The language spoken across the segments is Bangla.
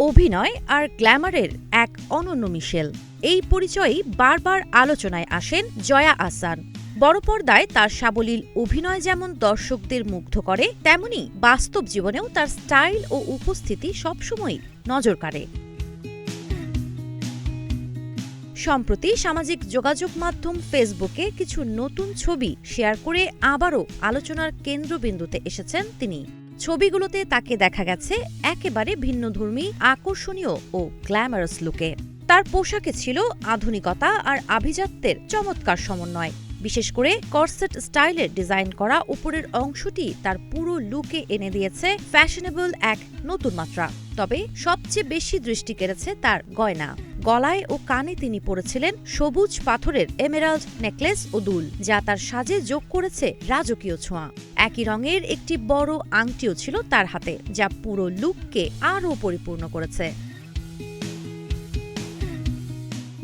অভিনয় আর গ্ল্যামারের এক অনন্য মিশেল। এই পরিচয়ই বারবার আলোচনায় আসেন জয়া আহসান। বড় পর্দায় তার সাবলীল অভিনয় যেমন দর্শকদের মুগ্ধ করে, তেমনি বাস্তব জীবনেও তার স্টাইল ও উপস্থিতি সবসময়ই নজর কাড়ে। সম্প্রতি সামাজিক যোগাযোগ মাধ্যম ফেসবুকে কিছু নতুন ছবি শেয়ার করে আবারও আলোচনার কেন্দ্রবিন্দুতে এসেছেন তিনি। ছবিগুলোতে তাকে দেখা গেছে একেবারে ভিন্নধর্মী, আকর্ষণীয় ও গ্ল্যামারাস লুকে। তার পোশাকে ছিল আধুনিকতা আর আভিজাত্যের চমৎকার সমন্বয়। বিশেষ করে কর্সেট স্টাইলের ডিজাইন করা উপরের অংশটি তার পুরো লুকে এনে দিয়েছে ফ্যাশনেবল এক নতুন মাত্রা। তবে সবচেয়ে বেশি দৃষ্টি কেড়েছে তার গয়না। গলায় ও কানে তিনি পরেছিলেন সবুজ পাথরের এমেরাল্ড নেকলেস ও দুল, যা তার সাজে যোগ করেছে রাজকীয় ছোঁয়া। একই রঙের একটি বড় আংটিও ছিল তার হাতে, যা পুরো লুককে আরও পরিপূর্ণ করেছে।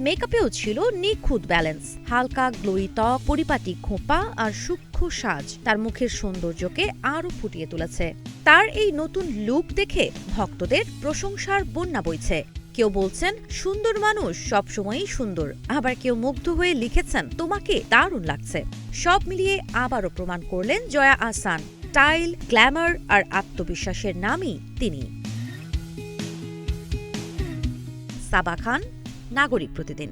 মেকআপেও ছিল নিখুঁত ব্যালেন্স। হালকা গ্লোয়ি ত্বক, পরিপাটি খোঁপা আর সূক্ষ্ম সাজ তার মুখের সৌন্দর্যকে আরও ফুটিয়ে তুলেছে। তার এই নতুন লুক দেখে ভক্তদের প্রশংসার বন্যা বইছে। কেউ বলছেন সুন্দর মানুষ সবসময়ই সুন্দর, আবার কেউ মুগ্ধ হয়ে লিখেছেন তোমাকে দারুণ লাগছে। সব মিলিয়ে আবারও প্রমাণ করলেন জয়া আহসান, স্টাইল, গ্ল্যামার আর আত্মবিশ্বাসের নামই তিনি। সাবা খান, নাগরিক প্রতিদিন।